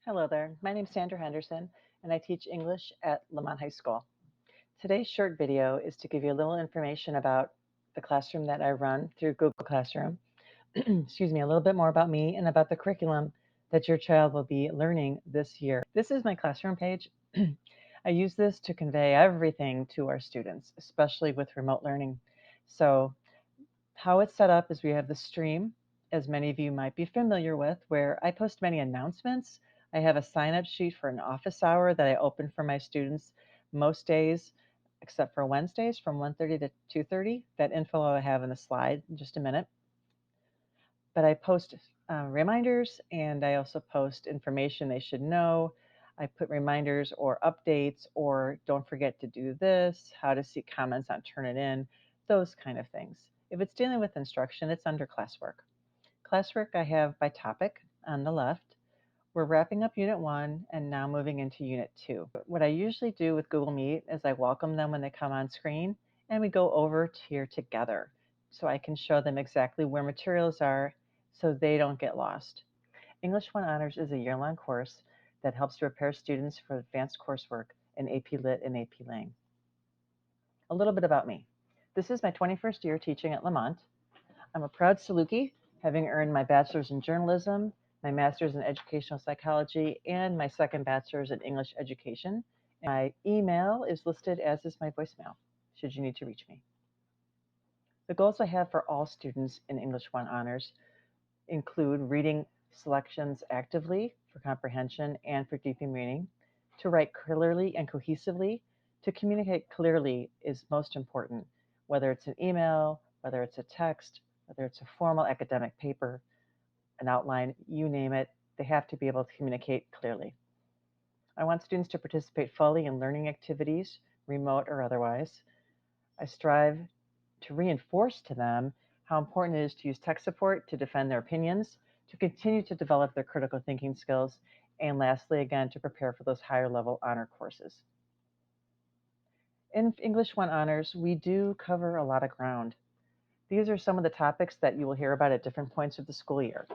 Hello there, my name is Sandra Henderson and I teach English at Lamont High School. Today's short video is to give you a little information about the classroom that I run through Google Classroom. Excuse me, a little bit more about me and about the curriculum that your child will be learning this year. This is my classroom page. I use this to convey everything to our students, especially with remote learning. So how it's set up is we have the stream, as many of you might be familiar with, where I post many announcements. I have a sign-up sheet for an office hour that I open for my students most days, except for Wednesdays from 1:30 to 2:30. That info I have in the slide in just a minute. But I post reminders, and I also post information they should know. I put reminders or updates or don't forget to do this, how to see comments on Turnitin, those kind of things. If it's dealing with instruction, it's under classwork. Classwork I have by topic on the left. We're wrapping up Unit 1 and now moving into Unit 2. What I usually do with Google Meet is I welcome them when they come on screen and we go over here together so I can show them exactly where materials are so they don't get lost. English 1 Honors is a year-long course that helps to prepare students for advanced coursework in AP Lit and AP Lang. A little bit about me. This is my 21st year teaching at Lamont. I'm a proud Saluki, having earned my bachelor's in journalism, my master's in educational psychology, and my second bachelor's in English education. My email is listed, as is my voicemail, should you need to reach me. The goals I have for all students in English 1 Honors include reading selections actively for comprehension and for deepening meaning, to write clearly and cohesively. To communicate clearly is most important, whether it's an email, whether it's a text, whether it's a formal academic paper, an outline, you name it, they have to be able to communicate clearly. I want students to participate fully in learning activities, remote or otherwise. I strive to reinforce to them how important it is to use tech support to defend their opinions, to continue to develop their critical thinking skills, and lastly, again, to prepare for those higher level honor courses. In English 1 Honors, we do cover a lot of ground. These are some of the topics that you will hear about at different points of the school year.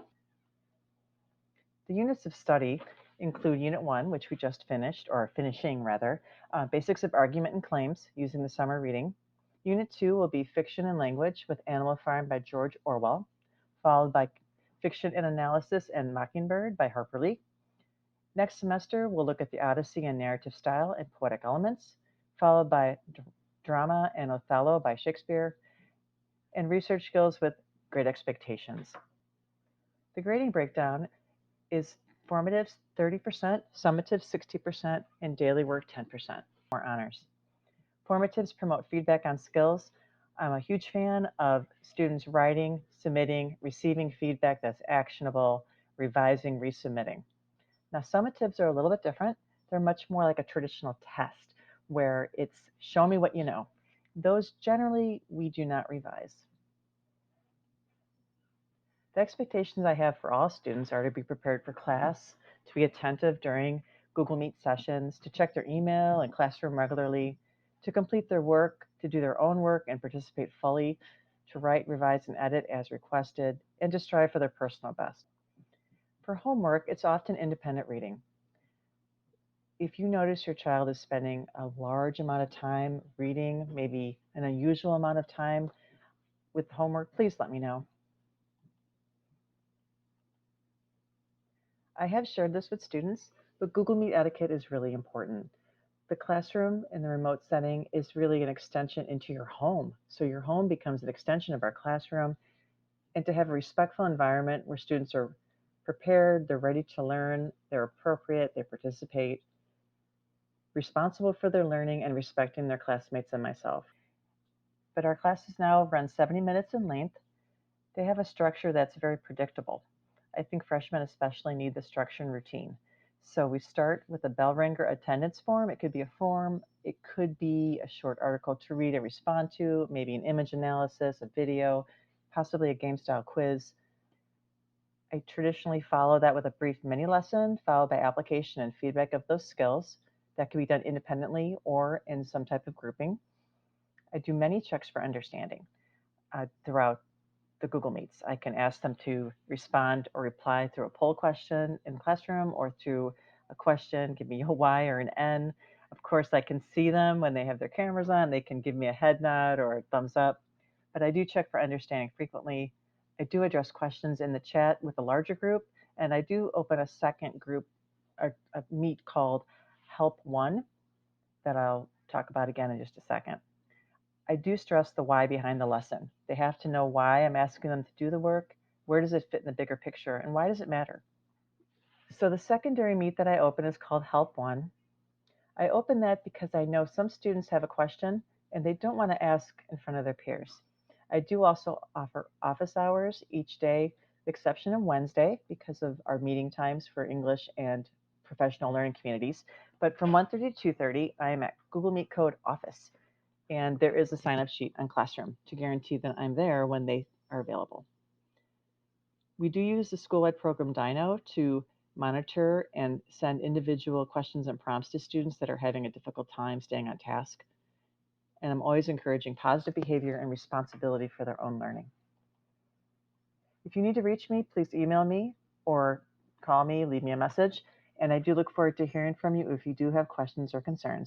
The units of study include Unit 1, which we just finished, or finishing rather, Basics of Argument and Claims using the summer reading. Unit 2 will be Fiction and Language with Animal Farm by George Orwell, followed by Fiction and Analysis and Mockingbird by Harper Lee. Next semester, we'll look at the Odyssey and narrative style and poetic elements, followed by Drama and Othello by Shakespeare, and Research Skills with Great Expectations. The grading breakdown is formatives 30%, summatives 60%, and daily work 10%. More honors. Formatives promote feedback on skills. I'm a huge fan of students writing, submitting, receiving feedback that's actionable, revising, resubmitting. Now, summatives are a little bit different. They're much more like a traditional test where it's show me what you know. Those generally we do not revise. The expectations I have for all students are to be prepared for class, to be attentive during Google Meet sessions, to check their email and classroom regularly, to complete their work, to do their own work and participate fully, to write, revise, and edit as requested, and to strive for their personal best. For homework, it's often independent reading. If you notice your child is spending a large amount of time reading, maybe an unusual amount of time with homework, please let me know. I have shared this with students, but Google Meet etiquette is really important. The classroom in the remote setting is really an extension into your home. So your home becomes an extension of our classroom. And to have a respectful environment where students are prepared, they're ready to learn, they're appropriate, they participate, responsible for their learning and respecting their classmates and myself. But our classes now run 70 minutes in length. They have a structure that's very predictable. I think freshmen especially need the structure and routine. So we start with a bell ringer attendance form. It could be a form, it could be a short article to read and respond to, maybe an image analysis, a video, possibly a game style quiz. I traditionally follow that with a brief mini lesson, followed by application and feedback of those skills. That can be done independently or in some type of grouping. I do many checks for understanding throughout the Google Meets. I can ask them to respond or reply through a poll question in Classroom or through a question, give me a Y or an N. Of course, I can see them when they have their cameras on. They can give me a head nod or a thumbs up, but I do check for understanding frequently. I do address questions in the chat with a larger group, and I do open a second group, a meet called Help One that I'll talk about again in just a second. I do stress the why behind the lesson. They have to know why I'm asking them to do the work, where does it fit in the bigger picture, and why does it matter? So the secondary meet that I open is called Help One. I open that because I know some students have a question and they don't want to ask in front of their peers. I do also offer office hours each day, with the exception of Wednesday because of our meeting times for English and professional learning communities. But from 1:30 to 2:30, I am at Google Meet Code Office, and there is a sign-up sheet on Classroom to guarantee that I'm there when they are available. We do use the school-wide program Dino to monitor and send individual questions and prompts to students that are having a difficult time staying on task. And I'm always encouraging positive behavior and responsibility for their own learning. If you need to reach me, please email me or call me, leave me a message. And I do look forward to hearing from you if you do have questions or concerns.